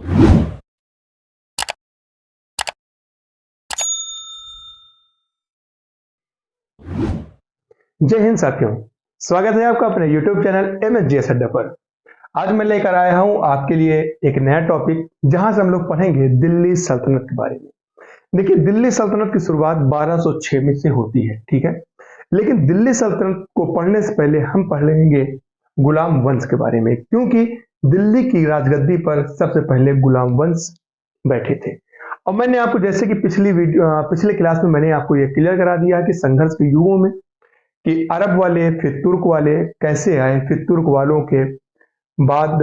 जय हिंद साथियों, स्वागत है आपका अपने YouTube चैनल MSGS अड्डा पर। आज मैं लेकर आया हूं आपके लिए एक नया टॉपिक, जहां से हम लोग पढ़ेंगे दिल्ली सल्तनत के बारे में। देखिए, दिल्ली सल्तनत की शुरुआत 1206 में से होती है, ठीक है। लेकिन दिल्ली सल्तनत को पढ़ने से पहले हम पढ़ लेंगे गुलाम वंश के बारे में, क्योंकि दिल्ली की राजगद्दी पर सबसे पहले गुलाम वंश बैठे थे। और मैंने आपको, जैसे कि पिछले क्लास में मैंने आपको यह क्लियर करा दिया कि संघर्ष के युगों में कि अरब वाले फिर तुर्क वाले कैसे आए, फिर तुर्क वालों के बाद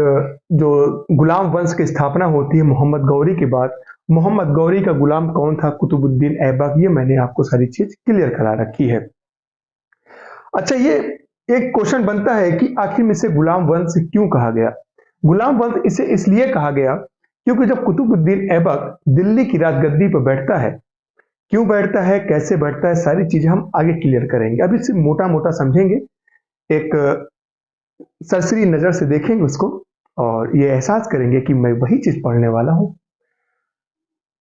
जो गुलाम वंश की स्थापना होती है मोहम्मद गौरी के बाद, मोहम्मद गौरी का गुलाम कौन था, कुतुबुद्दीन ऐबक, ये मैंने आपको सारी चीज क्लियर करा रखी है। अच्छा, ये एक क्वेश्चन बनता है कि आखिर में इसे गुलाम वंश क्यों कहा गया। गुलाम वंश इसे इसलिए कहा गया क्योंकि जब कुतुबुद्दीन ऐबक दिल्ली की राजगद्दी पर बैठता है, क्यों बैठता है, कैसे बैठता है, सारी चीजें हम आगे क्लियर करेंगे। अभी सिर्फ मोटा मोटा समझेंगे, एक सरसरी नजर से देखेंगे उसको, और ये एहसास करेंगे कि मैं वही चीज पढ़ने वाला हूं।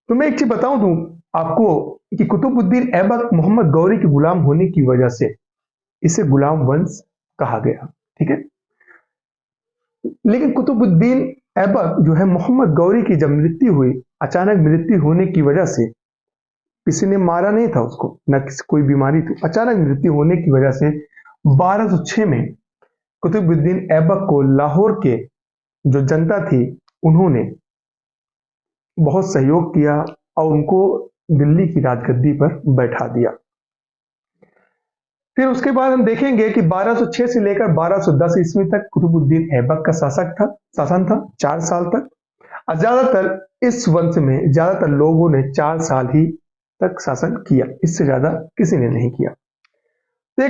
तो मैं एक चीज बताऊं दूं आपको कि कुतुबुद्दीन ऐबक मोहम्मद गौरी के गुलाम होने की वजह से इसे गुलाम वंश कहा गया, ठीक है। लेकिन कुतुबुद्दीन ऐबक जो है, मोहम्मद गौरी की जब मृत्यु हुई, अचानक मृत्यु होने की वजह से, किसी ने मारा नहीं था उसको, न किसी कोई बीमारी थी, अचानक मृत्यु होने की वजह से 1206 में कुतुबुद्दीन ऐबक को लाहौर के जो जनता थी उन्होंने बहुत सहयोग किया और उनको दिल्ली की राजगद्दी पर बैठा दिया। फिर उसके बाद हम देखेंगे कि 1206 से लेकर 1210 ईस्वी तक कुतुबुद्दीन ऐबक का शासन था 4 साल तक। और ज्यादातर इस वंश में ज्यादातर लोगों ने 4 साल ही तक शासन किया, इससे ज्यादा किसी ने नहीं किया। तो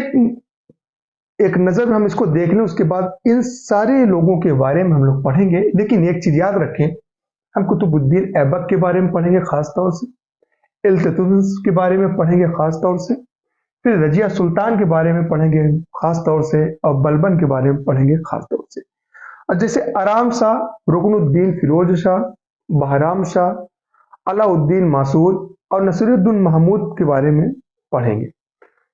एक नजर हम इसको देख लें, उसके बाद इन सारे लोगों के बारे में हम लोग पढ़ेंगे। लेकिन एक चीज याद रखें, हम कुतुबुद्दीन ऐबक के बारे में पढ़ेंगे खास तौर से, इल्तुतमिश के बारे में पढ़ेंगे खास तौर से, फिर रजिया सुल्तान के बारे में पढ़ेंगे खास तौर से, और बलबन के बारे में पढ़ेंगे खास तौर से। और जैसे आराम शाह, रुकनुद्दीन फिरोज शाह, बहराम शाह, अलाउद्दीन मासूद और नसीरुद्दीन महमूद के बारे में पढ़ेंगे।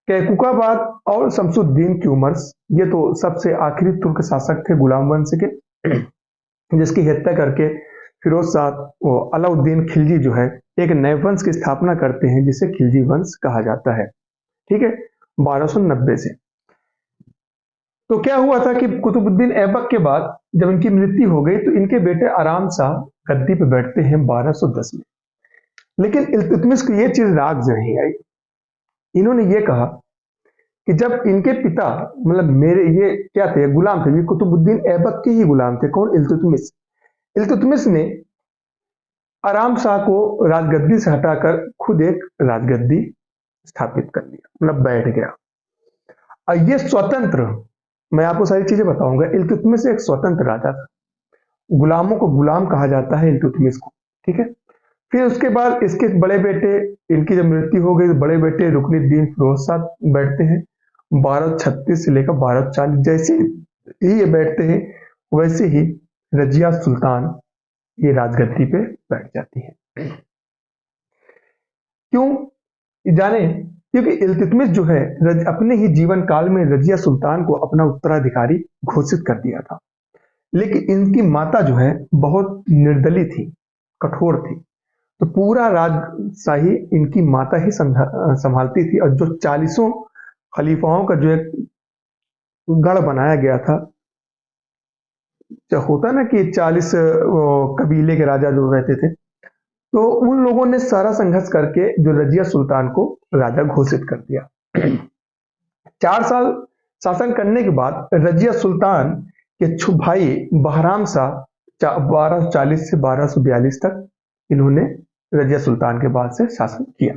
कैकुकाबाद और शमसुद्दीन की उमर्स, ये तो सबसे आखिरी तुर्क शासक थे गुलाम वंश के, जिसकी हत्या करके फिरोज शाह अलाउद्दीन खिलजी जो है एक नए वंश की स्थापना करते हैं, जिसे खिलजी वंश कहा जाता है, ठीक है, 1290 से। तो क्या हुआ था कि कुतुबुद्दीन ऐबक के बाद जब इनकी मृत्यु हो गई तो इनके बेटे आराम शाह गद्दी पे बैठते हैं 1210 में। लेकिन इल्तुतमिश को ये चीज राग नहीं आई। इन्होंने ये कहा कि जब इनके पिता, मतलब मेरे ये क्या थे, गुलाम थे, ये कुतुबुद्दीन ऐबक के ही गुलाम थे। कौन? इल्तुतमिश। इल्तुतमिश ने आराम शाह को राजगद्दी से हटाकर खुद एक राजगद्दी स्थापित कर लिया, मतलब बैठ गया। और ये स्वतंत्र, मैं आपको सारी चीजें बताऊंगा, इल्तुतमिश एक स्वतंत्र राजा था। गुलामों को गुलाम कहा जाता है इल्तुतमिश को, ठीक है। फिर उसके बाद इसके बड़े बेटे, इनकी जब मृत्यु हो गई तो बड़े बेटे रुकनुद्दीन फिरोज शाह बैठते हैं 1236 से लेकर 1240। जैसे ही ये बैठते हैं वैसे ही रजिया सुल्तान ये राजगद्दी पे बैठ जाती है। क्यों जाने? क्योंकि इल्तुतमिश जो है अपने ही जीवन काल में रजिया सुल्तान को अपना उत्तराधिकारी घोषित कर दिया था। लेकिन इनकी माता जो है बहुत निर्दयी थी, कठोर थी, तो पूरा राजशाही इनकी माता ही संभालती थी। और जो 40 खलीफाओं का जो एक गढ़ बनाया गया था, जो होता ना कि 40 कबीले के राजा जो रहते थे, तो उन लोगों ने सारा संघर्ष करके जो रजिया सुल्तान को राजा घोषित कर दिया। 4 साल शासन करने के बाद रजिया सुल्तान के भाई बहराम शाह 1240 से 1242 तक इन्होंने रजिया सुल्तान के बाद से शासन किया।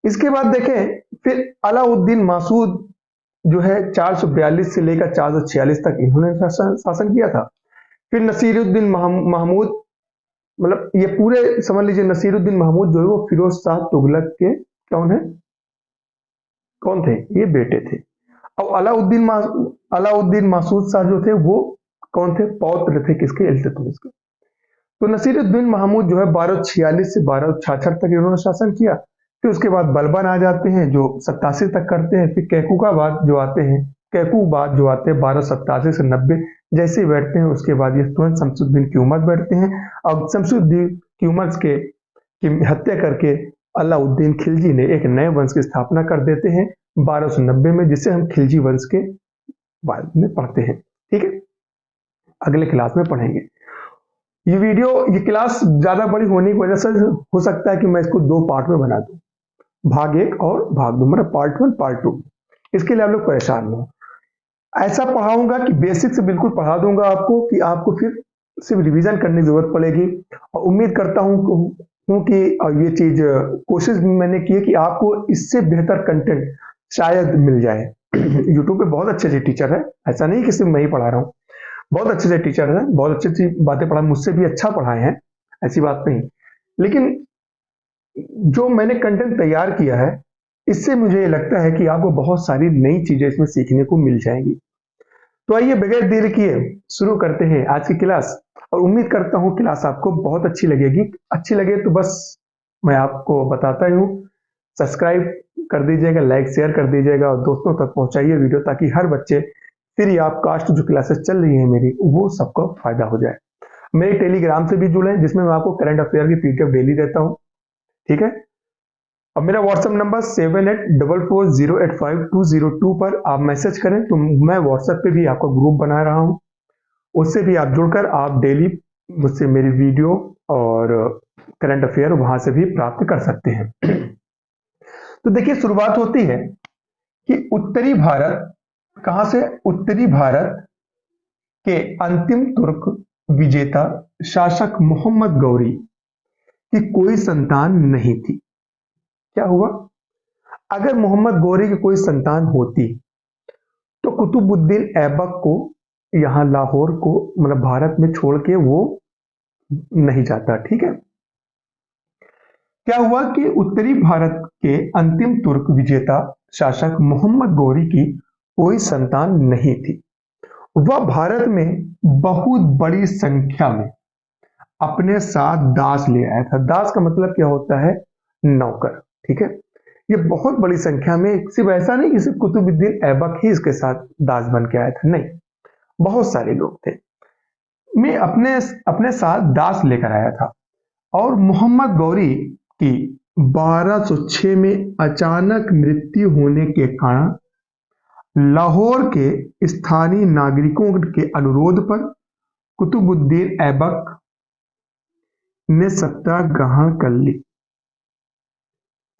इसके बाद देखें, फिर अलाउद्दीन मासूद जो है 442 से लेकर 446 तक इन्होंने शासन किया था। फिर नसीरुद्दीन महमूद, मतलब ये पूरे समझ लीजिए, नसीरुद्दीन महमूद जो है वो फिरोज शाह तुगलक के कौन थे? ये बेटे थे। और अलाउद्दीन मासूद शाह जो थे वो कौन थे? पौत्र थे किसके? इल्तुतमिश के। तो नसीरुद्दीन महमूद जो है 1246 से 1266 तक इन्होंने शासन किया। फिर उसके बाद बलबन आ जाते हैं जो 87 तक करते हैं। फिर कैकूबाद जो आते हैं 1287 से 90 जैसे बैठते हैं। उसके बाद ये तुरंत शमसुद्दीन क्यूमर्स बैठते हैं और शमसुद्दीन क्यूमर्स की हत्या करके अलाउद्दीन खिलजी ने एक नए वंश की स्थापना कर देते हैं 1290 में, जिसे हम खिलजी वंश के बारे में पढ़ते हैं। ठीक है, अगले क्लास में पढ़ेंगे। ये क्लास ज्यादा बड़ी होने की वजह से हो सकता है कि मैं इसको 2 पार्ट में बना दूं, भाग 1 और भाग 2, मतलब पार्ट 1 पार्ट 2। इसके लिए आप लोग परेशान हो। ऐसा पढ़ाऊंगा कि बेसिक से बिल्कुल पढ़ा दूंगा आपको कि आपको फिर सिर्फ रिवीजन करने की जरूरत पड़ेगी। और उम्मीद करता हूं कि ये चीज कोशिश मैंने की है कि आपको इससे बेहतर कंटेंट शायद मिल जाए। यूट्यूब पे बहुत अच्छे अच्छे टीचर है, ऐसा नहीं कि सिर्फ मैं ही पढ़ा रहा हूँ, बहुत अच्छे अच्छे टीचर हैं, बहुत अच्छी अच्छी बातें पढ़ाए, मुझसे भी अच्छा पढ़ाए हैं, ऐसी बात नहीं। लेकिन जो मैंने कंटेंट तैयार किया है इससे मुझे लगता है कि आपको बहुत सारी नई चीजें इसमें सीखने को मिल जाएंगी। तो आइए बगैर देर किए शुरू करते हैं आज की क्लास। और उम्मीद करता हूं क्लास आपको बहुत अच्छी लगेगी। अच्छी लगे तो बस मैं आपको बताता ही हूँ, सब्सक्राइब कर दीजिएगा, लाइक शेयर कर दीजिएगा और दोस्तों तक पहुंचाइए वीडियो, ताकि हर बच्चे फ्री ऑफ कास्ट जो क्लासेस चल रही है मेरी, वो सबको फायदा हो जाए। मेरे टेलीग्राम से भी जुड़े, जिसमें मैं आपको करंट अफेयर की पीडीएफ डेली देता हूँ। ठीक है, और मेरा व्हाट्सएप नंबर 7844085202 पर आप मैसेज करें तो मैं व्हाट्सएप पे भी आपका ग्रुप बना रहा हूं, उससे भी आप जुड़कर आप डेली मुझसे मेरी वीडियो और करंट अफेयर वहां से भी प्राप्त कर सकते हैं। तो देखिए, शुरुआत होती है कि उत्तरी भारत, कहां से? उत्तरी भारत के अंतिम तुर्क विजेता शासक मोहम्मद गौरी की कोई संतान नहीं थी। क्या हुआ? अगर मोहम्मद गौरी की कोई संतान होती तो कुतुबुद्दीन ऐबक को यहां लाहौर को, मतलब भारत में छोड़ के वो नहीं जाता। ठीक है, क्या हुआ कि उत्तरी भारत के अंतिम तुर्क विजेता शासक मोहम्मद गौरी की कोई संतान नहीं थी। वह भारत में बहुत बड़ी संख्या में अपने साथ दास ले आया था। दास का मतलब क्या होता है? नौकर। ठीक है, ये बहुत बड़ी संख्या में, सिर्फ ऐसा नहीं कि सिर्फ कुतुबुद्दीन ऐबक ही इसके साथ दास बन के आया था, नहीं, बहुत सारे लोग थे। मैं अपने साथ दास लेकर आया था। और मोहम्मद गौरी की 1206 में अचानक मृत्यु होने के कारण लाहौर के स्थानीय नागरिकों के अनुरोध पर कुतुबुद्दीन ऐबक ने सत्ता ग्रहण कर ली।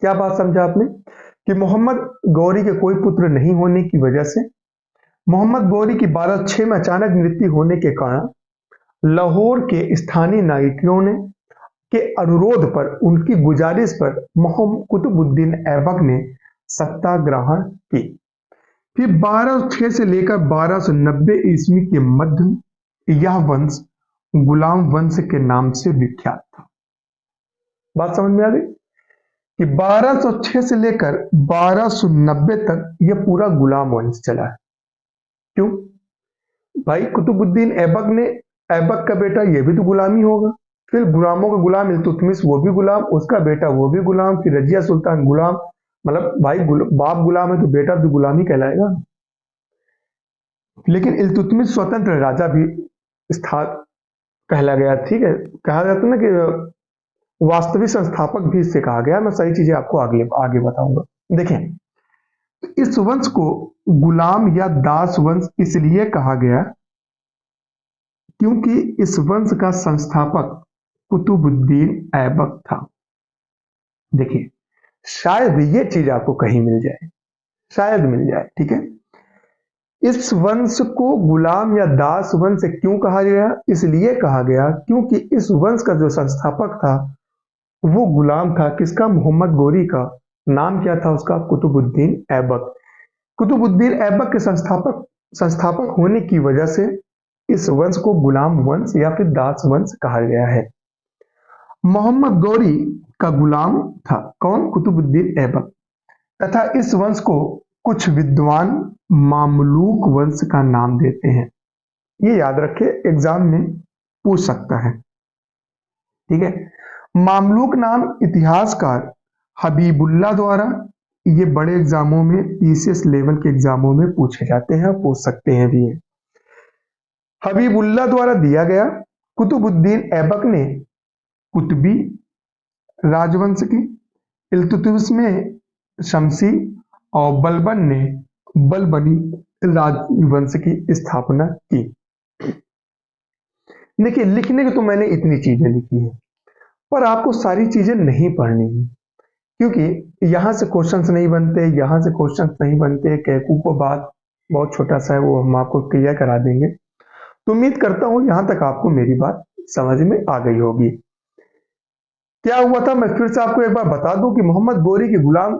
क्या बात समझा आपने? कि मोहम्मद गौरी के कोई पुत्र नहीं होने की वजह से मोहम्मद गौरी की 1206 में अचानक मृत्यु होने के कारण लाहौर के स्थानीय नागरिकों ने के अनुरोध पर, उनकी गुजारिश पर मोहम्मद कुतुबुद्दीन ऐबक ने सत्ता ग्रहण की। फिर 1206 से लेकर 1290 ईस्वी के मध्य यह वंश गुलाम वंश के नाम से विख्यात था। बात समझ में आ गई कि 1206 से लेकर 1290 तक यह पूरा गुलाम वंश चला है। क्यों भाई? कुतुबुद्दीन ऐबक का बेटा ये भी तो गुलामी होगा, फिर गुलामों का गुलाम इल्तुतमिश वो भी गुलाम, उसका बेटा वो भी गुलाम, फिर रजिया सुल्तान गुलाम, मतलब भाई बाप गुलाम है तो बेटा भी गुलामी कहलाएगा। लेकिन इल्तुतमिश स्वतंत्र राजा भी कहला गया। ठीक है, कहा जाता है ना कि वास्तविक संस्थापक भी इससे कहा गया। मैं सही चीजें आपको आगे बताऊंगा। देखें, इस वंश को गुलाम या दास वंश इसलिए कहा गया क्योंकि इस वंश का संस्थापक कुतुबुद्दीन ऐबक था। देखिए, शायद ये चीज आपको कहीं मिल जाए, शायद मिल जाए। ठीक है, इस वंश को गुलाम या दास वंश क्यों कहा गया? इसलिए कहा गया क्योंकि इस वंश का जो संस्थापक था वो गुलाम था। किसका? मोहम्मद गौरी का। नाम क्या था उसका? कुतुबुद्दीन ऐबक। कुतुबुद्दीन ऐबक के संस्थापक होने की वजह से इस वंश को गुलाम वंश या फिर दास वंश कहा गया है। मोहम्मद गौरी का गुलाम था कौन? कुतुबुद्दीन ऐबक। तथा इस वंश को कुछ विद्वान मामलूक वंश का नाम देते हैं। ये याद रखे, एग्जाम में पूछ सकता है। ठीक है। मामलूक नाम इतिहासकार हबीबुल्ला द्वारा, ये बड़े एग्जामों में पीसीएस लेवल के एग्जामों में पूछे जाते हैं, पूछ सकते हैं भी। हबीबुल्ला द्वारा दिया गया। कुतुबुद्दीन ऐबक ने कुतुबी राजवंश की, इल्तुतमिश में शमसी और बलबन ने बलबनी राजवंश की स्थापना की। देखिए, लिखने की तो मैंने इतनी चीजें लिखी है, पर आपको सारी चीजें नहीं पढ़नी है, क्योंकि यहां से क्वेश्चंस नहीं बनते, यहां से क्वेश्चंस नहीं बनते। कैकू को बात बहुत छोटा सा है, वो हम आपको क्लियर करा देंगे। तो उम्मीद करता हूं यहां तक आपको मेरी बात समझ में आ गई होगी। क्या हुआ था, मैं फिर से आपको एक बार बता दूं कि मोहम्मद गोरी के गुलाम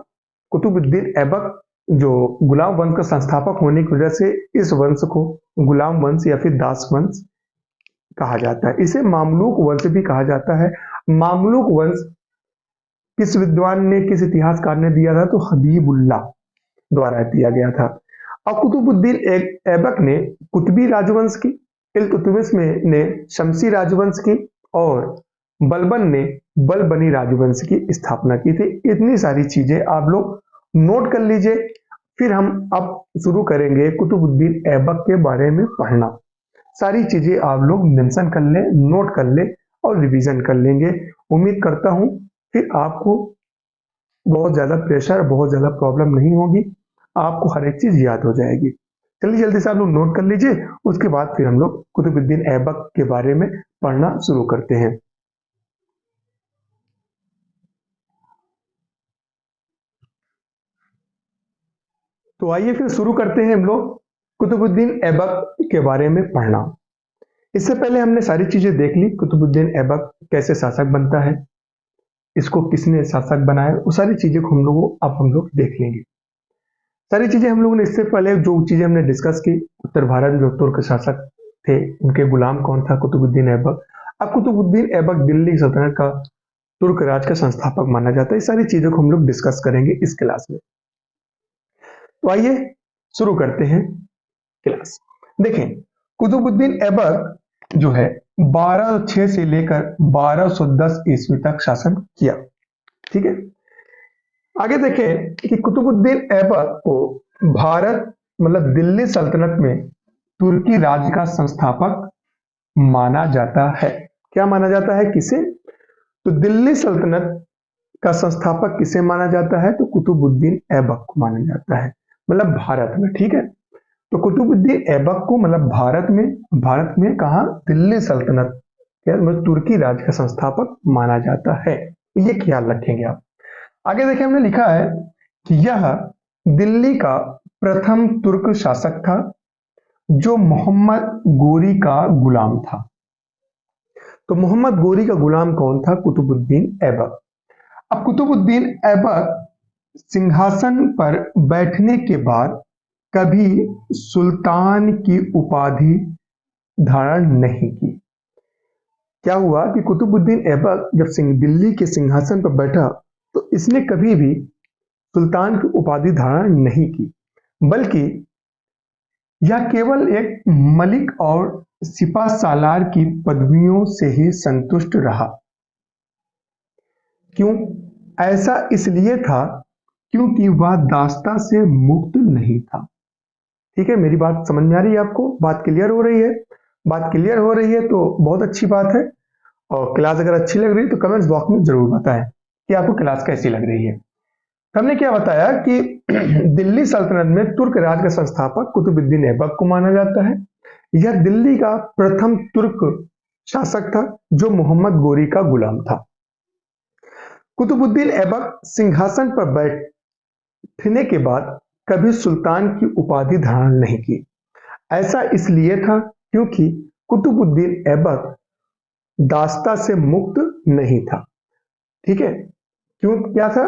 कुतुबुद्दीन ऐबक, जो गुलाम वंश का संस्थापक होने की वजह से इस वंश को गुलाम वंश या फिर दास वंश कहा जाता है। इसे मामलूक वंश भी कहा जाता है। मामलूक वंश किस विद्वान ने, किस इतिहासकार ने दिया था, तो हबीबुल्ला द्वारा दिया गया था। अब कुतुबुद्दीन ऐबक ने कुतुबी राजवंश की, इल्तुतमिश में ने शमसी राजवंश की और बलबन ने बलबनी राजवंश की स्थापना की थी। इतनी सारी चीजें आप लोग नोट कर लीजिए। फिर हम अब शुरू करेंगे कुतुबुद्दीन ऐबक के बारे में पढ़ना। सारी चीजें आप लोग मेंशन कर ले, नोट कर ले और रिवीजन कर लेंगे। उम्मीद करता हूं फिर आपको बहुत ज्यादा प्रेशर, बहुत ज्यादा प्रॉब्लम नहीं होगी, आपको हर एक चीज याद हो जाएगी। चलिए जल्दी से आप लोग नोट कर लीजिए, उसके बाद फिर हम लोग कुतुबुद्दीन ऐबक के बारे में पढ़ना शुरू करते हैं। तो आइए फिर शुरू करते हैं हम लोग कुतुबुद्दीन ऐबक के बारे में पढ़ना। इससे पहले हमने सारी चीजें देख ली, कुतुबुद्दीन ऐबक कैसे शासक बनता है, इसको किसने शासक बनाया, वो सारी चीजें को हम लोग देख लेंगे। सारी चीजें हम लोगों ने इससे पहले जो चीजें हमने डिस्कस की, उत्तर भारत में जो तुर्क शासक थे उनके गुलाम कौन था, कुतुबुद्दीन ऐबक। अब कुतुबुद्दीन ऐबक दिल्ली सल्तनत का, तुर्क राज का संस्थापक माना जाता है। इस सारी चीजों को हम लोग डिस्कस करेंगे इस क्लास में। तो आइए शुरू करते हैं क्लास। देखें, कुतुबुद्दीन ऐबक जो है 1206 से लेकर 1210 ईस्वी तक शासन किया। ठीक है, आगे देखें कि कुतुबुद्दीन ऐबक को भारत मतलब दिल्ली सल्तनत में तुर्की राज का संस्थापक माना जाता है। क्या माना जाता है, किसे, तो दिल्ली सल्तनत का संस्थापक किसे माना जाता है, तो कुतुबुद्दीन ऐबक को माना जाता है, मतलब भारत में। ठीक है, तो कुतुबुद्दीन ऐबक को मतलब भारत में कहा, दिल्ली सल्तनत मतलब तुर्की राज का संस्थापक माना जाता है। ये ख्याल रखेंगे आप। आगे देखिए, हमने लिखा है कि यह दिल्ली का प्रथम तुर्क शासक था जो मोहम्मद गोरी का गुलाम था। तो मोहम्मद गोरी का गुलाम कौन था, कुतुबुद्दीन ऐबक। अब कुतुबुद्दीन ऐबक सिंहासन पर बैठने के बाद कभी सुल्तान की उपाधि धारण नहीं की। क्या हुआ कि कुतुबुद्दीन ऐबक जब दिल्ली के सिंहासन पर बैठा तो इसने कभी भी सुल्तान की उपाधि धारण नहीं की, बल्कि यह केवल एक मलिक और सिपा सालार की पदवियों से ही संतुष्ट रहा। क्यों ऐसा, इसलिए था क्योंकि वह दास्ता से मुक्त नहीं था। ठीक है, मेरी बात समझ में आ रही है आपको, बात क्लियर हो रही है। बात क्लियर हो रही है तो बहुत अच्छी बात है। और क्लास अगर अच्छी लग रही है तो कमेंट्स बॉक्स में जरूर बताएं कि आपको क्लास कैसी लग रही है। हमने क्या बताया कि दिल्ली सल्तनत में तुर्क राज का संस्थापक कुतुबुद्दीन ऐबक को माना जाता है। यह दिल्ली का प्रथम तुर्क शासक था जो मोहम्मद गोरी का गुलाम था। कुतुबुद्दीन ऐबक सिंहासन पर बैठने के बाद कभी सुल्तान की उपाधि धारण नहीं की। ऐसा इसलिए था क्योंकि कुतुबुद्दीन ऐबक दास्ता से मुक्त नहीं था। ठीक है, क्यों, क्या था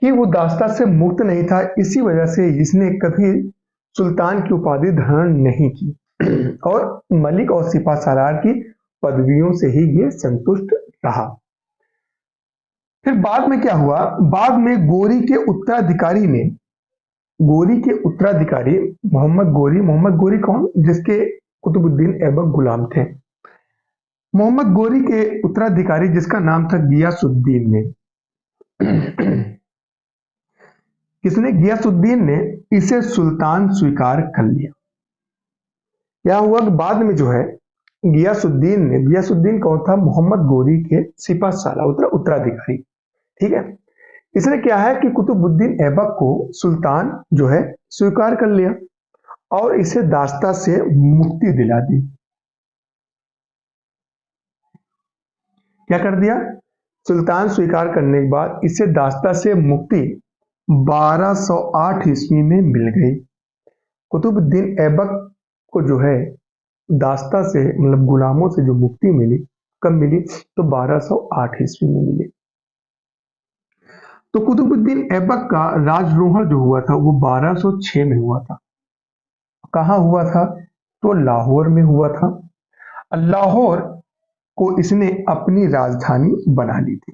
कि वो दास्ता से मुक्त नहीं था, इसी वजह से इसने कभी सुल्तान की उपाधि धारण नहीं की और मलिक और सिपा सालार की पदवियों से ही ये संतुष्ट रहा। फिर बाद में क्या हुआ, बाद में गोरी के उत्तराधिकारी मोहम्मद गोरी कौन, जिसके कुतुबुद्दीन ऐबक गुलाम थे। मोहम्मद गोरी के उत्तराधिकारी जिसका नाम था गियासुद्दीन ने किसने, गियासुद्दीन ने इसे सुल्तान स्वीकार कर लिया। क्या हुआ कि बाद में जो है गियासुद्दीन कौन था, मोहम्मद गोरी के सिपह सालार उत्तराधिकारी, ठीक है। इसने क्या है कि कुतुबुद्दीन ऐबक को सुल्तान जो है स्वीकार कर लिया और इसे दास्ता से मुक्ति दिला दी। क्या कर दिया, सुल्तान स्वीकार करने के बाद इसे दास्ता से मुक्ति 1208 ईस्वी में मिल गई। कुतुबुद्दीन ऐबक को जो है दास्ता से मतलब गुलामों से जो मुक्ति मिली, कब मिली, तो 1208 ईस्वी में मिली। तो कुतुबुद्दीन ऐबक का राजरोहण जो हुआ था वो 1206 में हुआ था। कहाँ हुआ था, तो लाहौर में हुआ था। लाहौर को इसने अपनी राजधानी बना ली थी।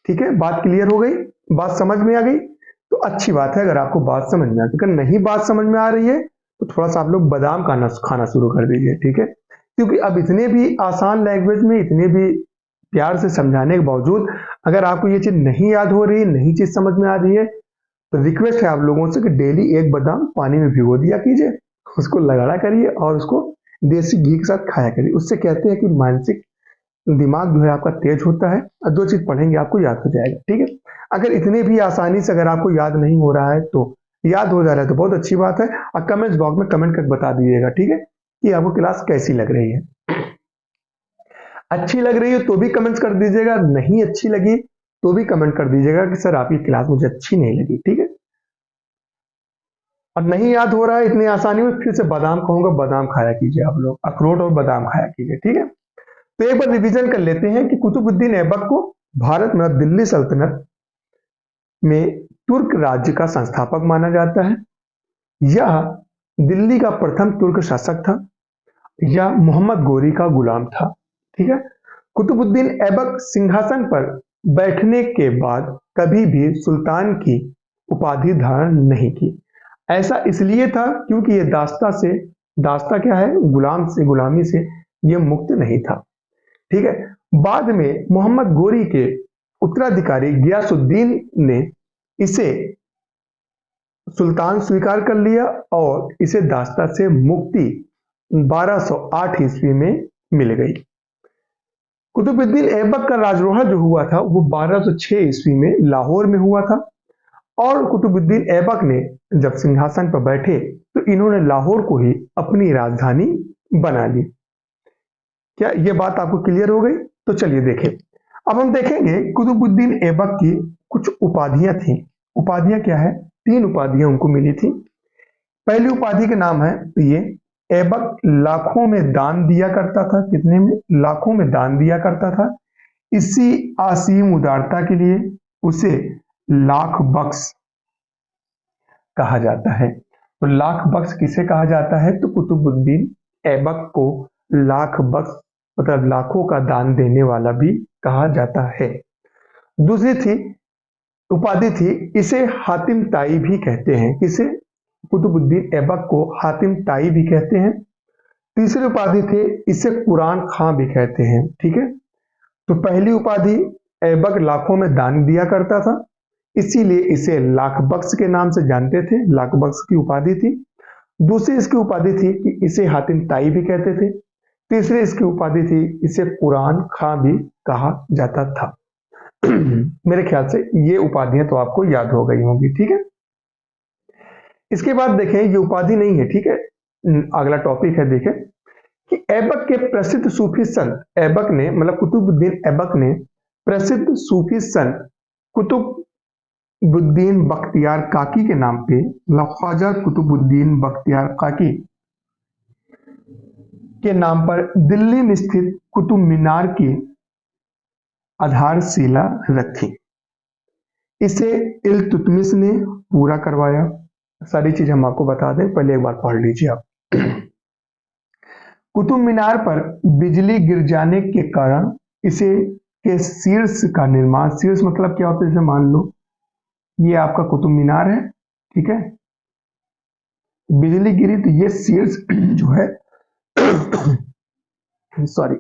ठीक है, बात क्लियर हो गई, बात समझ में आ गई, तो अच्छी बात है। अगर आपको बात समझ में आ गई, अगर नहीं बात समझ में आ रही है तो थोड़ा सा आप लोग बादाम खाना शुरू कर दीजिए, ठीक है। क्योंकि अब इतने भी आसान लैंग्वेज में, इतने भी प्यार से समझाने के बावजूद अगर आपको ये चीज नहीं याद हो रही, नहीं चीज समझ में आ रही है, तो रिक्वेस्ट है आप लोगों से कि डेली एक बादाम पानी में भिगो दिया कीजिए, उसको लगाड़ा करिए और उसको देसी घी के साथ खाया करिए। उससे कहते हैं कि मानसिक दिमाग जो है आपका तेज होता है और जो चीज पढ़ेंगे आपको याद हो जाएगा, ठीक है। अगर इतने भी आसानी से अगर आपको याद नहीं हो रहा है तो याद हो जा रहा है तो बहुत अच्छी बात है। और कमेंट्स बॉक्स में कमेंट करके बता दीजिएगा, ठीक है, कि आपको क्लास कैसी लग रही है। अच्छी लग रही है तो भी कमेंट्स कर दीजिएगा, नहीं अच्छी लगी तो भी कमेंट कर दीजिएगा कि सर आपकी क्लास मुझे अच्छी नहीं लगी, ठीक है। और नहीं याद हो रहा है इतनी आसानी में, फिर से बादाम कहूंगा, बादाम खाया कीजिए आप लोग, अखरोट और बादाम खाया कीजिए, ठीक है। तो एक बार रिवीजन कर लेते हैं कि कुतुबुद्दीन ऐबक को भारत में दिल्ली सल्तनत में तुर्क राज्य का संस्थापक माना जाता है। यह दिल्ली का प्रथम तुर्क शासक था। यह मोहम्मद गोरी का गुलाम था, ठीक है। कुतुबुद्दीन ऐबक सिंहासन पर बैठने के बाद कभी भी सुल्तान की उपाधि धारण नहीं की। ऐसा इसलिए था क्योंकि यह दास्ता क्या है, गुलामी से यह मुक्त नहीं था, ठीक है। बाद में मोहम्मद गोरी के उत्तराधिकारी गियासुद्दीन ने इसे सुल्तान स्वीकार कर लिया और इसे दास्ता से मुक्ति 1208 ईस्वी में मिल गई। कुतुबुद्दीन ऐबक का राजरोहण जो हुआ था वो 1206 ईस्वी में लाहौर में हुआ था और कुतुबुद्दीन ऐबक ने जब सिंहासन पर बैठे तो इन्होंने लाहौर को ही अपनी राजधानी बना ली। क्या ये बात आपको क्लियर हो गई? तो चलिए देखें। अब हम देखेंगे कुतुबुद्दीन ऐबक की कुछ उपाधियां थी। उपाधियां क्या है? 3 उपाधियां उनको मिली थी। पहली उपाधि के नाम है ये, ऐबक लाखों में दान दिया करता था। कितने में? लाखों में दान दिया करता था। इसी असीम उदारता के लिए उसे लाख बख्श कहा जाता है। तो लाख बख्श किसे कहा जाता है? तो कुतुबुद्दीन ऐबक को लाख बख्श मतलब लाखों का दान देने वाला भी कहा जाता है। दूसरी थी उपाधि थी, इसे हातिम ताई भी कहते हैं। किसे? कुतुबुद्दीन ऐबक को हातिम ताई भी कहते हैं। तीसरी उपाधि थे, इसे कुरान खां भी कहते हैं, ठीक है। तो पहली उपाधि, ऐबक लाखों में दान दिया करता था, इसीलिए इसे लाख बख्श के नाम से जानते थे, लाख बख्श की उपाधि थी। दूसरी इसकी उपाधि थी कि इसे हातिम ताई भी कहते थे। तीसरी इसकी उपाधि थी, इसे कुरान खां भी कहा जाता था। मेरे ख्याल से ये उपाधियां तो आपको याद हो गई होंगी, ठीक है। इसके बाद देखें, ये उपाधि नहीं है, ठीक है, अगला टॉपिक है। देखें कि ऐबक के प्रसिद्ध सूफी संत ऐबक ने मतलब कुतुबुद्दीन ऐबक ने प्रसिद्ध सूफी संत कुतुबुद्दीन बख्तियार काकी के नाम पे ख्वाजा कुतुबुद्दीन बख्तियार काकी के नाम पर दिल्ली में स्थित कुतुब मीनार की आधारशिला रखी। इसे इल्तुतमिश ने पूरा करवाया। सारी चीज हम आपको बता दें, पहले एक बार पढ़ लीजिए आप। कुतुब मीनार पर बिजली गिर जाने के कारण इसे के शीर्ष का निर्माण, शीर्ष मतलब क्या होता है? जैसे मान लो ये आपका कुतुब मीनार है, ठीक है, बिजली गिरी तो ये शीर्ष जो है सॉरी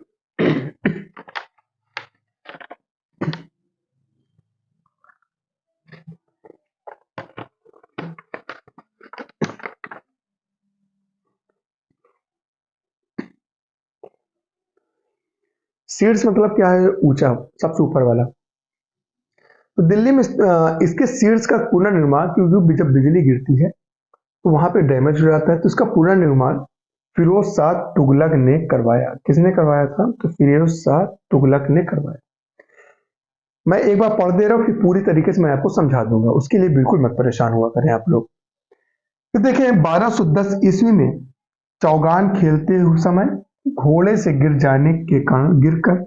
सीड्स मतलब क्या है? ऊंचा, सबसे ऊपर वाला। तो दिल्ली में इसके सीड्स का पुनर्निर्माण, क्योंकि जब बिजली गिरती है तो वहां पे डैमेज हो जाता है, तो इसका पुनर्निर्माण फिरोज शाह तुगलक ने करवाया। किसने करवाया था? तो फिरोज शाह तुगलक ने करवाया। मैं एक बार पढ़ दे रहा हूँ कि पूरी तरीके से मैं आपको समझा दूंगा, उसके लिए बिल्कुल मत परेशान हुआ करें आप लोग। तो देखिए 1210 ईस्वी में चौगान खेलते हुए समय घोड़े से गिर जाने के कारण गिरकर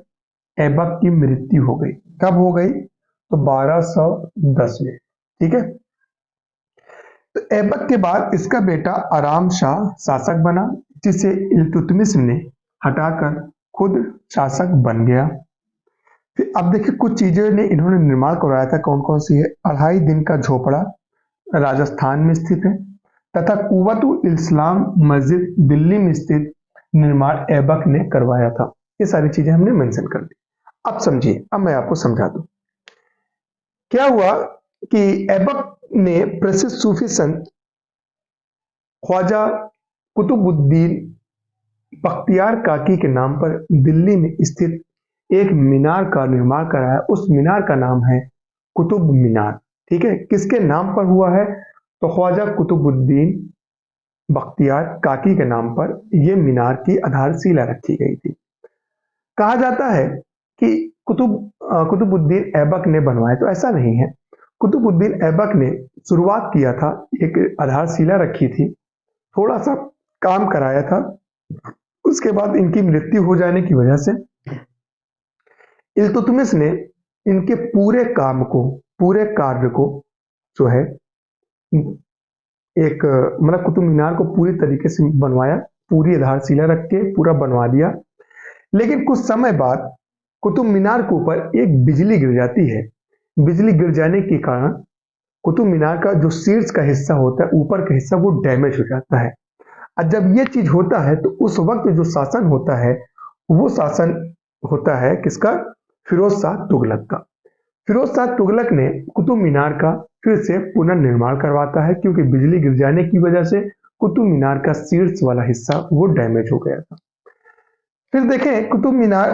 ऐबक की मृत्यु हो गई। कब हो गई? तो 1210 में। ठीक है। तो ऐबक के बाद इसका बेटा आराम शाह शासक बना, जिसे इल्तुतमिश ने हटाकर खुद शासक बन गया। फिर अब देखिए कुछ चीजें ने इन्होंने निर्माण करवाया था, कौन कौन सी है? 2.5 दिन का झोपड़ा राजस्थान में स्थित है, तथा कुव्वतुल इस्लाम मस्जिद दिल्ली में स्थित निर्माण ऐबक ने करवाया था। ये सारी चीजें हमने मेंशन कर दी। अब समझिए, अब मैं आपको समझा दूं क्या हुआ। कि ऐबक ने प्रसिद्ध सूफी संत ख्वाजा कुतुबुद्दीन बख्तियार काकी के नाम पर दिल्ली में स्थित एक मीनार का निर्माण कराया। उस मीनार का नाम है कुतुब मीनार। ठीक है। किसके नाम पर हुआ है? तो ख्वाजा कुतुबुद्दीन बख्तियार काकी के नाम पर यह मीनार की आधारशिला रखी गई थी। कहा जाता है कि कुतुबुद्दीन ऐबक ने बनवाया, तो ऐसा नहीं है। कुतुबुद्दीन ऐबक ने शुरुआत किया था, एक आधारशिला रखी थी, थोड़ा सा काम कराया था, उसके बाद इनकी मृत्यु हो जाने की वजह से इल्तुतमिश ने इनके पूरे काम को, पूरे कार्य को जो है एक मतलब कुतुब मीनार को पूरी तरीके से बनवाया, पूरी आधारशिला रख के पूरा बनवा दिया। लेकिन कुछ समय बाद कुतुब मीनार के ऊपर एक बिजली गिर जाती है। बिजली गिर जाने के कारण कुतुब मीनार का जो शीर्ष का हिस्सा होता है, ऊपर का हिस्सा, वो डैमेज हो जाता है। और जब ये चीज होता है तो उस वक्त जो शासन होता है वो शासन होता है किसका? फिरोज शाह तुगलक का। फिरोज शाह तुगलक ने कुतुब मीनार का फिर से पुनर्निर्माण करवाता है, क्योंकि बिजली गिर जाने की वजह से कुतुब मीनार का शीर्ष वाला हिस्सा वो डैमेज हो गया था। फिर देखें कुतुब मीनार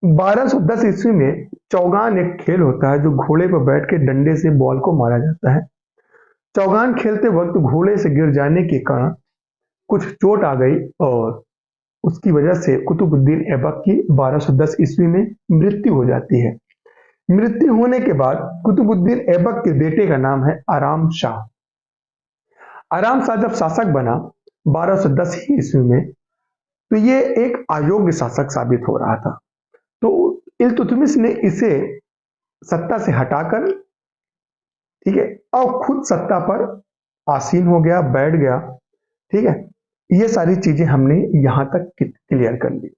1210 ईस्वी में चौगान एक खेल होता है, जो घोड़े पर बैठ के डंडे से बॉल को मारा जाता है। चौगान खेलते वक्त घोड़े से गिर जाने के कारण कुछ चोट आ गई और उसकी वजह से कुतुबुद्दीन ऐबक की 1210 ईस्वी में मृत्यु हो जाती है। मृत्यु होने के बाद कुतुबुद्दीन ऐबक के बेटे का नाम है आराम शाह। आराम शाह जब शासक बना 1210 ईस्वी में, तो ये एक अयोग्य शासक साबित हो रहा था। तो इल्तुतमिश ने इसे सत्ता से हटाकर, ठीक है, और खुद सत्ता पर आसीन हो गया, बैठ गया। ठीक है। ये सारी चीजें हमने यहां तक क्लियर कर ली।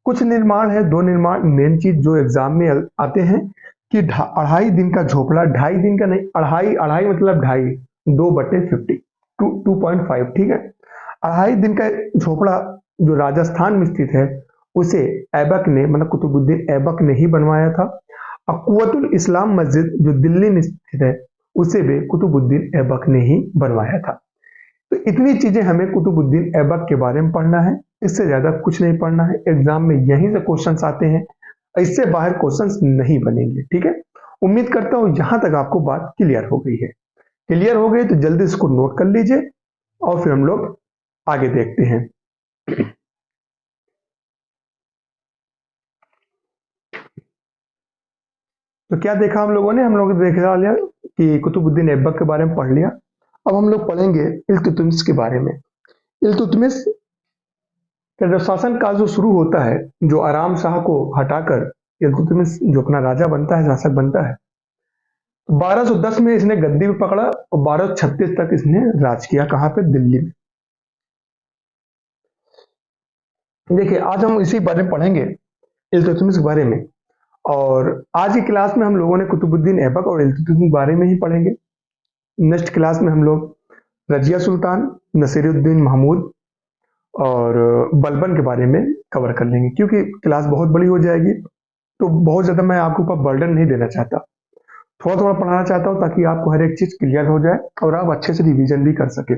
कुछ निर्माण है, दो निर्माण मेन चीज जो एग्जाम में आते हैं कि 2.5 दिन का झोपड़ा, 2.5 दिन का नहीं, अढ़ाई, अढ़ाई मतलब 2.5, 2/50, 2.5। ठीक है। 2.5 दिन का झोपड़ा जो राजस्थान में स्थित है, उसे ऐबक ने, मतलब कुतुबुद्दीन ऐबक ने ही बनवाया था। और कुव्वतुल इस्लाम मस्जिद जो दिल्ली में स्थित है, उसे भी कुतुबुद्दीन ऐबक ने ही बनवाया था। तो इतनी चीजें हमें कुतुबुद्दीन ऐबक के बारे में पढ़ना है, इससे ज्यादा कुछ नहीं पढ़ना है। एग्जाम में यहीं से क्वेश्चंस आते हैं, इससे बाहर क्वेश्चंस नहीं बनेंगे। ठीक है। उम्मीद करता हूं यहां तक आपको बात क्लियर हो गई है। क्लियर हो गई तो जल्दी इसको नोट कर लीजिए और फिर हम लोग आगे देखते हैं। तो क्या देखा हम लोगों ने? हम लोग देख लिया कि कुतुबुद्दीन ऐबक के बारे में पढ़ लिया। अब हम लोग पढ़ेंगे इल्तुतमिश के बारे में। इल्तुतमिश का जब शासन काल जो शुरू होता है, जो आराम शाह को हटाकर इल्तुतमिश जो अपना राजा बनता है, शासक बनता है, 1210 में इसने गद्दी पे पकड़ा और 1236 तक इसने राज किया। कहां पे? दिल्ली में। देखिए आज हम इसी बारे में पढ़ेंगे, इल्तुतमिश के बारे में। और आज की क्लास में हम लोगों ने कुतुबुद्दीन ऐबक और इल्तुतमिश के बारे में ही पढ़ेंगे। नेक्स्ट क्लास में हम लोग रजिया सुल्तान, नसीरुद्दीन महमूद और बलबन के बारे में कवर कर लेंगे, क्योंकि क्लास बहुत बड़ी हो जाएगी, तो बहुत ज्यादा मैं आपके ऊपर बर्डन नहीं देना चाहता। थोड़ा थोड़ा पढ़ाना चाहता हूं ताकि आपको हर एक चीज क्लियर हो जाए और आप अच्छे से रिवीजन भी कर सके।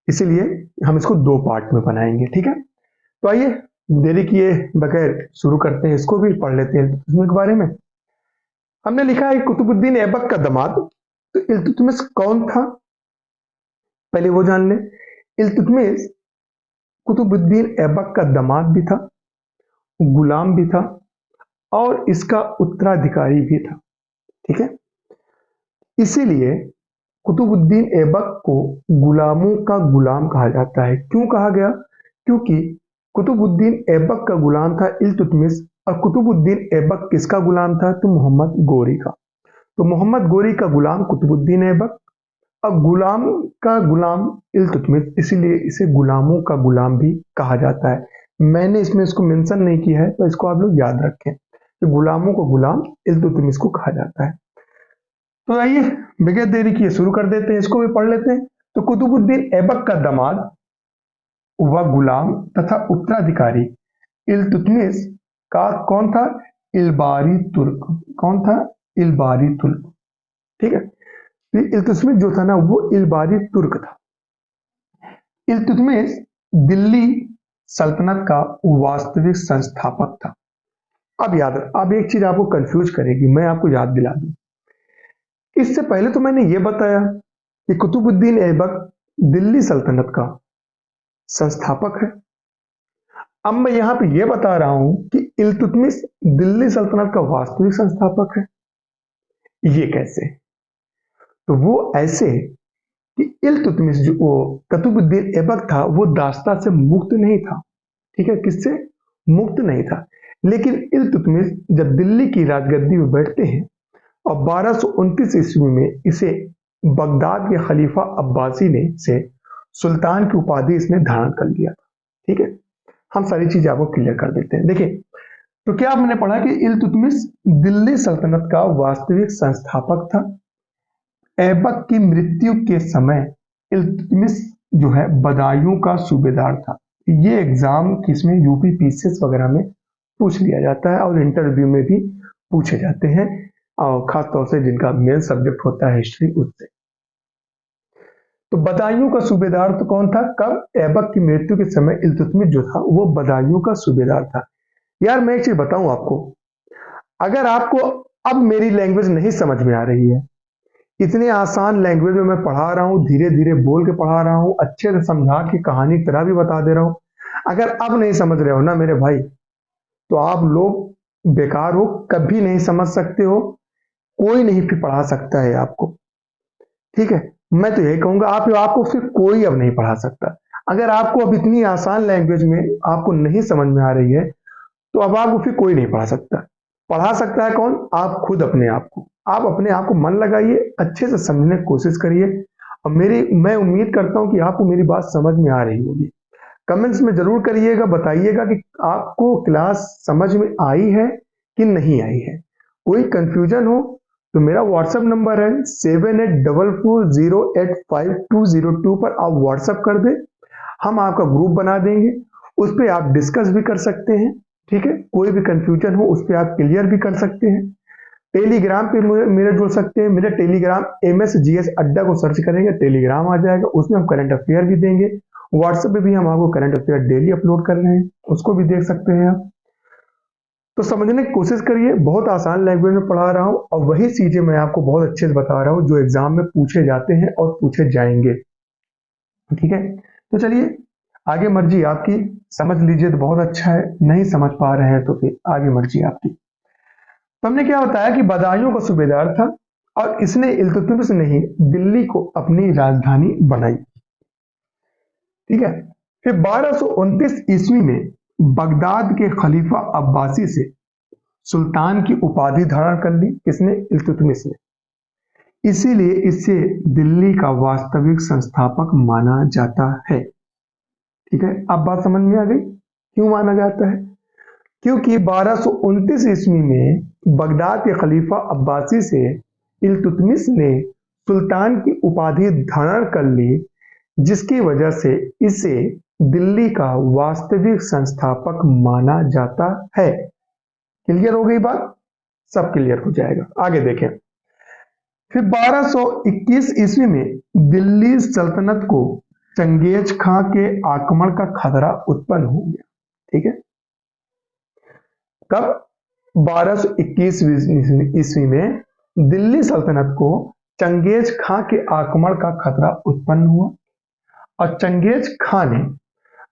इसीलिए हम इसको 2 पार्ट में बनाएंगे। ठीक है। तो आइए देरी किए बगैर शुरू करते हैं, इसको भी पढ़ लेते हैं इल्तुतमिश के बारे में। हमने लिखा है कुतुबुद्दीन ऐबक का दामाद, तो इल्तुतमिश कौन था पहले वो जान ले। इल्तुतमिश कुतुबुद्दीन ऐबक का दामाद भी था, गुलाम भी था और इसका उत्तराधिकारी भी था। ठीक है, इसीलिए कुतुबुद्दीन ऐबक को गुलामों का गुलाम कहा जाता है। क्यों कहा गया? क्योंकि कुतुबुद्दीन ऐबक का गुलाम था इल्तुतमिश, और कुतुबुद्दीन ऐबक किसका गुलाम था? तो मोहम्मद गोरी का। तो मोहम्मद गोरी का गुलाम कुतुबुद्दीन ऐबक और गुलाम का गुलाम इल्तुतमिश, इसीलिए इसे गुलामों का गुलाम भी कहा जाता है। मैंने इसमें इसको मेंशन नहीं किया है, तो इसको आप लोग याद रखें कि गुलामों को गुलाम इल्तुतमिश को कहा जाता है। तो आइए बगैर देरी किए शुरू कर देते हैं, इसको भी पढ़ लेते हैं। तो कुतुबुद्दीन ऐबक का दामाद व गुलाम तथा उत्तराधिकारी इल्तुतमिश का कौन था? इल्बारी तुर्क। कौन था? इल्बारी तुर्क। ठीक है, तो इल्तुतमिश जो था ना वो इल्बारी तुर्क था। इल्तुतमिश दिल्ली सल्तनत का वास्तविक संस्थापक था। अब एक चीज आपको कंफ्यूज करेगी, मैं आपको याद दिला दूं। इससे पहले तो मैंने ये बताया कि कुतुबुद्दीन ऐबक दिल्ली सल्तनत का संस्थापक है। अब मैं यहां पे ये बता रहा हूं कि इल्तुतमिश दिल्ली सल्तनत का वास्तविक संस्थापक है। ये कैसे? तो वो ऐसे कि इल्तुतमिश जो कुतुबुद्दीन ऐबक था वो दास्ता से मुक्त नहीं था। ठीक है, किससे मुक्त नहीं था। लेकिन इल्तुतमिश जब दिल्ली की राजगद्दी में बैठते हैं और 1229 ईस्वी में इसे बगदाद के खलीफा अब्बासी ने से सुल्तान की उपाधि इसने धारण कर लिया था। ठीक है, हम सारी चीजें आपको क्लियर कर देते हैं। देखिए, तो क्या आपने पढ़ा कि इल्तुतमिश दिल्ली सल्तनत का वास्तविक संस्थापक था। ऐबक की मृत्यु के समय इल्तुतमिश जो है बदायूं का सूबेदार था। ये एग्जाम किसमें? यूपी पीसीएस वगैरह में पूछ लिया जाता है और इंटरव्यू में भी पूछे जाते हैं, और खासतौर से जिनका मेन सब्जेक्ट होता है हिस्ट्री, उससे। तो बदायूं का सूबेदार तो कौन था? कब? ऐबक की मृत्यु के समय इल्तुतमिश जो था वो बदायूं का सूबेदार था। यार मैं एक चीज बताऊं आपको, अगर आपको अब मेरी लैंग्वेज नहीं समझ में आ रही है, इतने आसान लैंग्वेज में मैं पढ़ा रहा हूं, धीरे धीरे बोल के पढ़ा रहा हूं, अच्छे से समझा के कहानी की तरह भी बता दे रहा हूं, अगर अब नहीं समझ रहे हो ना मेरे भाई, तो आप लोग बेकार हो, कभी नहीं समझ सकते हो, कोई नहीं फिर पढ़ा सकता है आपको। ठीक है, मैं तो यही कहूंगा आपको फिर कोई अब नहीं पढ़ा सकता। अगर आपको अब इतनी आसान लैंग्वेज में आपको नहीं समझ में आ रही है, तो अब आपको फिर कोई नहीं पढ़ा सकता। पढ़ा सकता है कौन? आप खुद अपने आप को। आप अपने आप को मन लगाइए, अच्छे से समझने की कोशिश करिए, और मैं उम्मीद करता हूं कि आपको मेरी बात समझ में आ रही होगी। कमेंट्स में जरूर करिएगा, बताइएगा कि आपको क्लास समझ में आई है कि नहीं आई है। कोई कंफ्यूजन हो तो मेरा व्हाट्सएप नंबर है 7844085202 पर आप व्हाट्सएप कर दें, हम आपका ग्रुप बना देंगे, उस पर आप डिस्कस भी कर सकते हैं। ठीक है, कोई भी कंफ्यूजन हो उस पर आप क्लियर भी कर सकते हैं। टेलीग्राम पे मेरे जुड़ सकते हैं, मेरे टेलीग्राम MSGS अड्डा को सर्च करेंगे, टेलीग्राम आ जाएगा, उसमें हम करंट अफेयर भी देंगे। व्हाट्सएप पे भी हम आपको करंट अफेयर डेली अपलोड कर रहे हैं, उसको भी देख सकते हैं आप। तो समझने की कोशिश करिए, बहुत आसान लैंग्वेज में पढ़ा रहा हूँ, और वही चीजें मैं आपको बहुत अच्छे से बता रहा हूँ जो एग्जाम में पूछे जाते हैं और पूछे जाएंगे। ठीक है, तो चलिए आगे मर्जी आपकी, समझ लीजिए तो बहुत अच्छा है, नहीं समझ पा रहे हैं तो फिर आगे मर्जी आपकी। तो हमने क्या बताया कि बदायूं का सूबेदार था और इसने इल्तुतमिश ने ही दिल्ली को अपनी राजधानी बनाई। ठीक है, फिर 1229 ईस्वी में बगदाद के खलीफा अब्बासी से सुल्तान की उपाधि धारण कर ली। किसने? इल्तुतमिश ने। इसीलिए इसे दिल्ली का वास्तविक संस्थापक माना जाता है। ठीक है, अब बात समझ में आ गई क्यों माना जाता है? क्योंकि 1229 ईस्वी में बगदाद के खलीफा अब्बासी से इल्तुतमिश ने सुल्तान की उपाधि धारण कर ली, जिसकी वजह से इसे दिल्ली का वास्तविक संस्थापक माना जाता है। क्लियर हो गई बात? सब क्लियर हो जाएगा। आगे देखें, फिर 1221 ईस्वी में दिल्ली सल्तनत को चंगेज खां के आक्रमण का खतरा उत्पन्न हो गया। ठीक है, कब? 1221 ईस्वी में दिल्ली सल्तनत को चंगेज खां के आक्रमण का खतरा उत्पन्न हुआ और चंगेज खां ने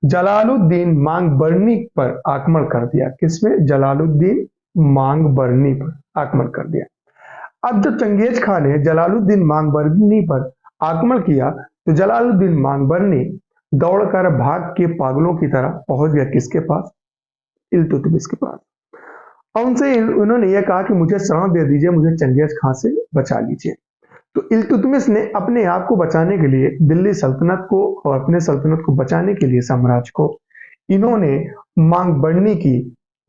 जलालुद्दीन मांगबरनी पर आक्रमण कर दिया। किसमें? जलालुद्दीन मांगबरनी पर आक्रमण कर दिया। अब जब चंगेज खां ने जलालुद्दीन मांगबरनी पर आक्रमण किया तो जलालुद्दीन मांगबरनी दौड़कर भाग के पागलों की तरह पहुंच गया किसके पास? इल्तुतमिश के पास। और उनसे उन्होंने यह कहा कि मुझे शरण दे दीजिए, मुझे चंगेज खां से बचा लीजिए। तो इल्तुतमिश ने अपने आप को बचाने के लिए दिल्ली सल्तनत को और अपने सल्तनत को बचाने के लिए साम्राज्य को इन्होंने मांगबरनी की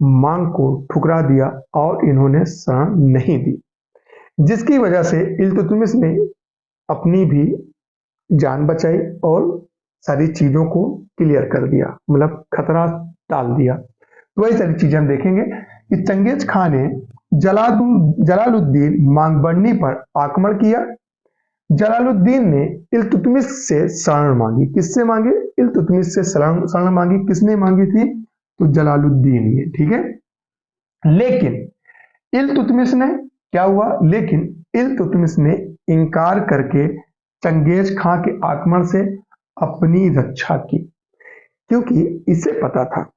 मांग को ठुकरा दिया और इन्होंने शरण नहीं दी, जिसकी वजह से इल्तुतमिश ने अपनी भी जान बचाई और सारी चीजों को क्लियर कर दिया, मतलब खतरा टाल दिया। तो वही सारी चीजें हम देखेंगे कि चंगेज खां ने जलालुद्दीन मांगबरनी पर आक्रमण किया। जलालुद्दीन ने इल्तुतमिश से शरण मांगी। किससे मांगी? इल्तुतमिश से शरण मांगी। किसने मांगी थी? तो जलालुद्दीन ने। ठीक है, लेकिन इल्तुतमिश ने क्या हुआ? लेकिन इल्तुतमिश ने इनकार करके चंगेज खां के आक्रमण से अपनी रक्षा की, क्योंकि इसे पता था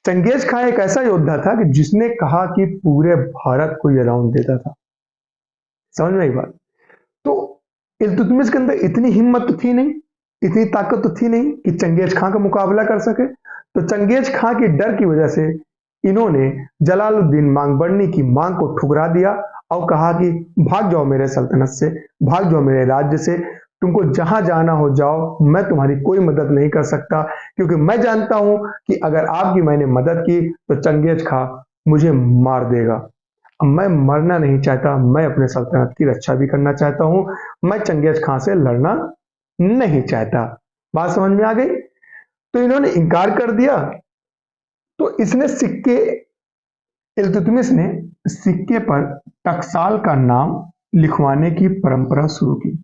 चंगेज खां एक ऐसा योद्धा था कि जिसने कहा कि पूरे भारत को ये राउंड देता था। समझ में आई बात? तो इल्तुतमिश के अंदर इतनी हिम्मत तो थी नहीं, इतनी ताकत तो थी नहीं कि चंगेज खां का मुकाबला कर सके। तो चंगेज खां के डर की वजह से इन्होंने जलालुद्दीन मांगबरनी की मांग को ठुकरा दिया और कहा कि भाग जाओ मेरे सल्तनत से, भाग जाओ मेरे राज्य से, तुमको जहां जाना हो जाओ, मैं तुम्हारी कोई मदद नहीं कर सकता, क्योंकि मैं जानता हूं कि अगर आपकी मैंने मदद की तो चंगेज खां मुझे मार देगा। मैं मरना नहीं चाहता, मैं अपने सल्तनत की रक्षा भी करना चाहता हूं, मैं चंगेज खां से लड़ना नहीं चाहता। बात समझ में आ गई? तो इन्होंने इनकार कर दिया। तो इसने सिक्के, इल्तुतमिश ने सिक्के पर टकसाल का नाम लिखवाने की परंपरा शुरू की।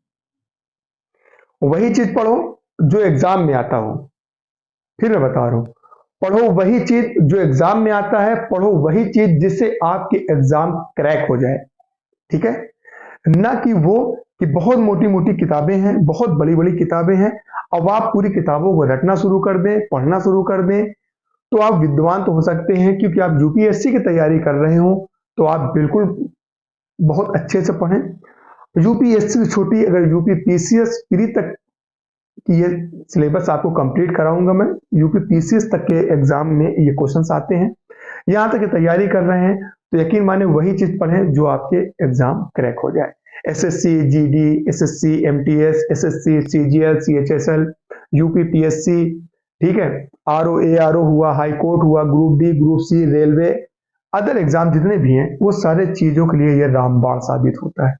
वही चीज पढ़ो जो एग्जाम में आता हो। फिर मैं बता रहा हूं, पढ़ो वही चीज जो एग्जाम में आता है, पढ़ो वही चीज जिससे आपके एग्जाम क्रैक हो जाए। ठीक है, ना कि वो कि बहुत मोटी मोटी किताबें हैं, बहुत बड़ी बड़ी किताबें हैं, अब आप पूरी किताबों को रटना शुरू कर दें, पढ़ना शुरू कर दें, तो आप विद्वान तो हो सकते हैं, क्योंकि आप यूपीएससी की तैयारी कर रहे हो तो आप बिल्कुल बहुत अच्छे से पढ़ें। यूपीएससी से छोटी, अगर यूपीपीसीएस प्री तक कि ये सिलेबस आपको कंप्लीट कराऊंगा मैं, यूपीपीसीएस तक के एग्जाम में ये क्वेश्चंस आते हैं, यहां तक तैयारी कर रहे हैं तो यकीन माने वही चीज पढ़ें जो आपके एग्जाम क्रैक हो जाए। SSC GD, SSC MTS, SSC CGL, CHSL, UPPSC, ठीक है, आरओ एआरओ हुआ, हाई कोर्ट हुआ, group D, group C, railway, other exam जितने भी हैं वो सारे चीजों के लिए ये रामबाण साबित होता है।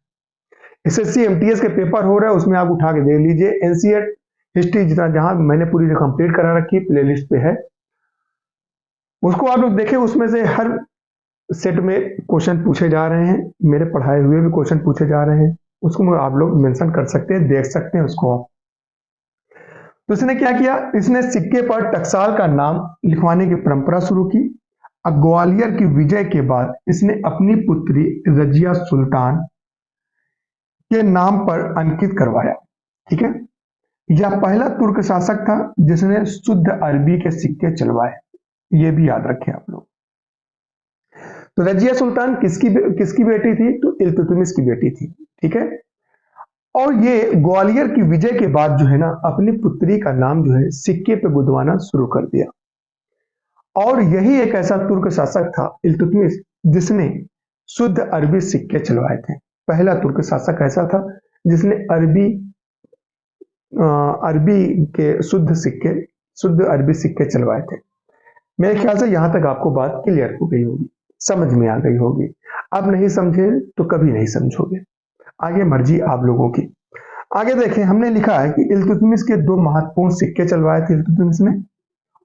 एसएससी एमटीएस के पेपर हो रहा है, उसमें आप उठा के देख लीजिए, एनसीईआरटी हिस्ट्री जितना जहां मैंने पूरी जो कंप्लीट करा रखी है, प्लेलिस्ट पे है, उसको आप लोग देखें, उसमें से हर सेट में क्वेश्चन पूछे जा रहे हैं, मेरे पढ़ाए हुए भी क्वेश्चन पूछे जा रहे हैं, उसको आप लोग मेंशन कर सकते हैं, देख सकते हैं उसको आप। तो इसने क्या किया? इसने सिक्के पर टकसाल का नाम लिखवाने की परंपरा शुरू की। अब ग्वालियर की विजय के बाद इसने अपनी पुत्री रजिया सुल्तान के नाम पर अंकित करवाया। ठीक है, यह पहला तुर्क शासक था जिसने शुद्ध अरबी के सिक्के चलवाए, ये भी याद रखें आप लोग। तो रजिया सुल्तान किसकी बेटी थी? तो इल्तुतमिश की बेटी थी। ठीक है, और ये ग्वालियर की विजय के बाद जो है ना, अपनी पुत्री का नाम जो है सिक्के पे गुदवाना शुरू कर दिया। और यही एक ऐसा तुर्क शासक था इल्तुतमिश जिसने शुद्ध अरबी सिक्के चलवाए थे। पहला तुर्क शासक ऐसा था जिसने अरबी के शुद्ध अरबी सिक्के चलवाए थे। मेरे ख्याल से यहां तक आपको बात क्लियर हो गई होगी, समझ में आ गई होगी। अब नहीं समझे तो कभी नहीं समझोगे, आगे मर्जी आप लोगों की। आगे देखें, हमने लिखा है कि इल्तुतमिश के दो महत्वपूर्ण सिक्के चलवाए थे इल्तुतमिश ने।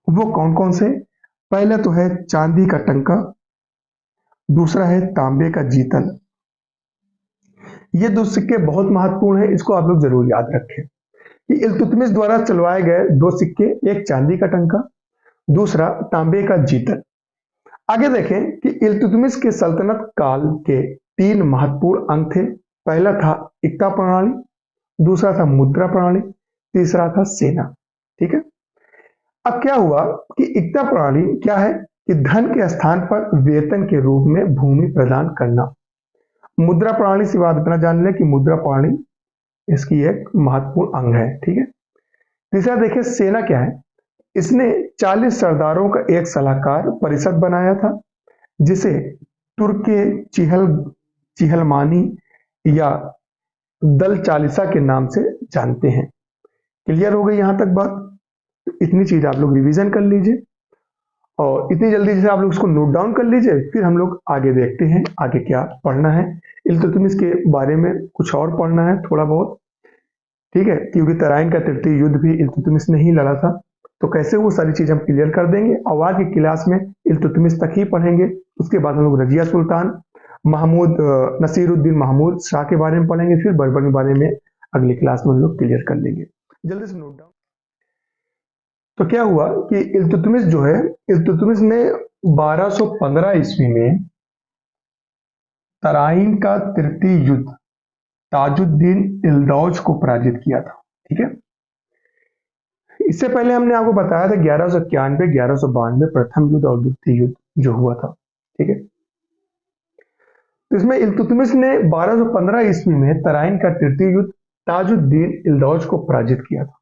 वो कौन कौन से? पहले तो है चांदी का टंका, दूसरा है तांबे का जीतल। ये दो सिक्के बहुत महत्वपूर्ण है, इसको आप लोग जरूर याद रखें कि इल्तुतमिश द्वारा चलवाए गए दो सिक्के, एक चांदी का टंका, दूसरा तांबे का जीतल। आगे देखें कि इल्तुतमिश के सल्तनत काल के 3 महत्वपूर्ण अंग थे। पहला था इक्ता प्रणाली, दूसरा था मुद्रा प्रणाली, तीसरा था सेना। ठीक है। अब क्या हुआ कि इक्ता प्रणाली क्या है कि धन के स्थान पर वेतन के रूप में भूमि प्रदान करना। मुद्रा प्रणाली से बात इतना जान लें कि मुद्रा प्रणाली इसकी एक महत्वपूर्ण अंग है। ठीक है। तीसरा देखिए सेना क्या है। इसने 40 सरदारों का एक सलाहकार परिषद बनाया था, जिसे तुर्के चिहलमानी या दल चालीसा के नाम से जानते हैं। क्लियर हो गई यहां तक बात। तो इतनी चीज आप लोग रिवीजन कर लीजिए और इतनी जल्दी से आप लोग इसको नोट डाउन कर लीजिए, फिर हम लोग आगे देखते हैं आगे क्या पढ़ना है। इल्तुतमिश के बारे में कुछ और पढ़ना है थोड़ा बहुत। ठीक है, क्योंकि तराइन का तृतीय युद्ध भी इल्तुतमिश ने ही लड़ा था, तो कैसे वो सारी चीज हम क्लियर कर देंगे। और आज की क्लास में इल्तुतमिश तक ही पढ़ेंगे। उसके बाद हम लोग रजिया सुल्तान, नसीरुद्दीन महमूद शाह के बारे में पढ़ेंगे, फिर बर्बर के बारे में अगली क्लास में हम लोग क्लियर कर लेंगे। जल्दी से नोट डाउन। तो क्या हुआ कि इल्तुतमिश जो है, इल्तुतमिश ने 1215 ईस्वी में तराइन का तृतीय युद्ध ताजुद्दीन इल्दौज को पराजित किया था। ठीक है। इससे पहले हमने आपको बताया था 1191 1192 प्रथम युद्ध और द्वितीय युद्ध जो हुआ था। ठीक है। तो इसमें इल्तुतमिश ने 1215 ईस्वी में तराइन का तृतीय युद्ध ताजुद्दीन इल्दौज को पराजित किया था।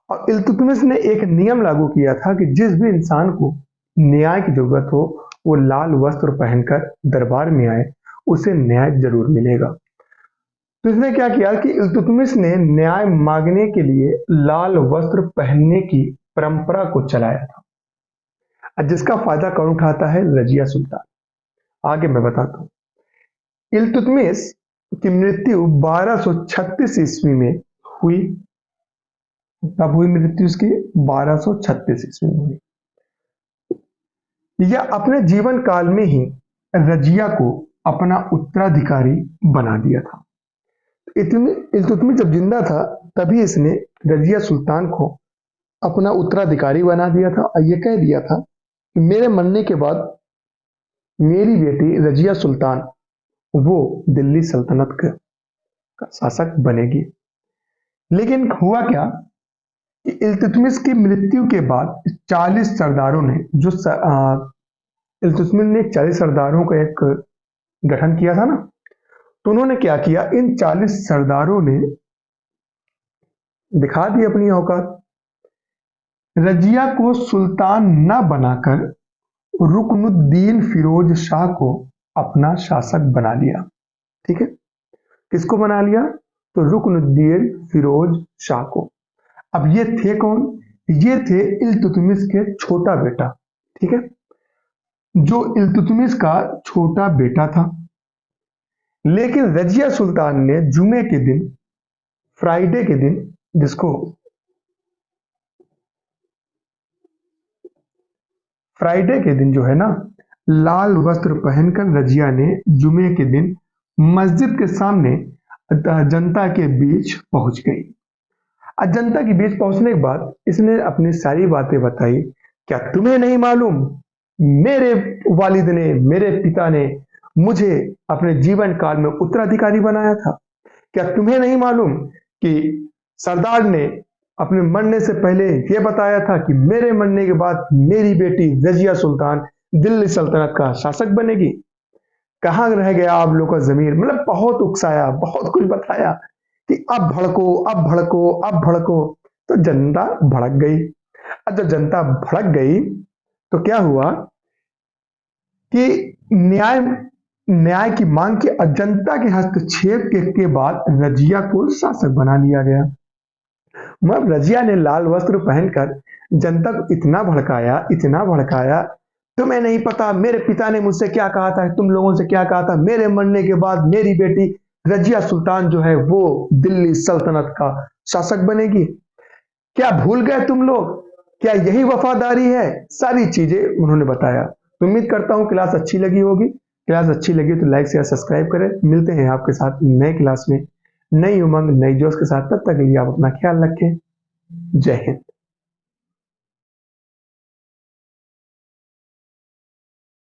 और इल्तुतमिश ने एक नियम लागू किया था कि जिस भी इंसान को न्याय की जरूरत हो वो लाल वस्त्र पहनकर दरबार में आए, उसे न्याय जरूर मिलेगा। तो इसने क्या किया कि इल्तुतमिश ने न्याय मांगने के लिए लाल वस्त्र पहनने की परंपरा को चलाया था, जिसका फायदा कौन उठाता है? रजिया सुल्तान। आगे मैं बताता हूं। इल्तुतमिश की मृत्यु 1236 ईस्वी में हुई। कब हुई मृत्यु उसकी? 1236 ईस्वी में हुई। यह अपने जीवन काल में ही रजिया को अपना उत्तराधिकारी बना दिया था। इल्तुतमिश जब जिंदा था तभी इसने रजिया सुल्तान को अपना उत्तराधिकारी बना दिया था और यह कह दिया था कि मेरे मरने के बाद मेरी बेटी रजिया सुल्तान वो दिल्ली सल्तनत का शासक बनेगी। लेकिन हुआ क्या कि इल्तुतमिश की मृत्यु के बाद 40 सरदारों ने इल्तुतमिश ने 40 सरदारों का एक गठन किया था ना, तो उन्होंने क्या किया, इन 40 सरदारों ने दिखा दी अपनी औकात। रजिया को सुल्तान न बनाकर रुकनुद्दीन फिरोज शाह को अपना शासक बना लिया। ठीक है। किसको बना लिया? तो रुकनुद्दीन फिरोज शाह को। अब ये थे कौन? ये थे इल्तुतमिश के छोटा बेटा। ठीक है। जो इल्तुतमिश का छोटा बेटा था। लेकिन रजिया सुल्तान ने जुमे के दिन, फ्राइडे के दिन, जिसको फ्राइडे के दिन जो है ना, लाल वस्त्र पहनकर रजिया ने जुमे के दिन मस्जिद के सामने जनता के बीच पहुंच गई। जनता के बीच पहुंचने के बाद इसने अपनी सारी बातें बताई। क्या तुम्हें नहीं मालूम, मेरे वालिद ने, मेरे पिता ने मुझे अपने जीवन काल में उत्तराधिकारी बनाया था। क्या तुम्हें नहीं मालूम कि सरदार ने अपने मरने से पहले यह बताया था कि मेरे मरने के बाद मेरी बेटी रजिया सुल्तान दिल्ली सल्तनत का शासक बनेगी। कहां रह गया आप लोगों का जमीर? मतलब बहुत उकसाया, बहुत कुछ बताया कि अब भड़को, अब भड़को, अब भड़को। तो जनता भड़क गई। अब जब जनता भड़क गई तो क्या हुआ कि न्याय की मांग की जनता के हस्तक्षेप के बाद रजिया को शासक बना लिया गया। मतलब रजिया ने लाल वस्त्र पहनकर जनता को इतना भड़काया, इतना भड़काया, तुम्हें नहीं पता मेरे पिता ने मुझसे क्या कहा था, तुम लोगों से क्या कहा था, मेरे मरने के बाद मेरी बेटी रजिया सुल्तान जो है वो दिल्ली सल्तनत का शासक बनेगी। क्या भूल गए तुम लोग? क्या यही वफादारी है? सारी चीजें उन्होंने बताया। तो उम्मीद करता हूं क्लास अच्छी लगी होगी। क्लास अच्छी लगी तो लाइक शेयर सब्सक्राइब करें। मिलते हैं आपके साथ नए क्लास में, नई उमंग नई जोश के साथ। तब तक के लिए आप अपना ख्याल रखें। जय हिंद।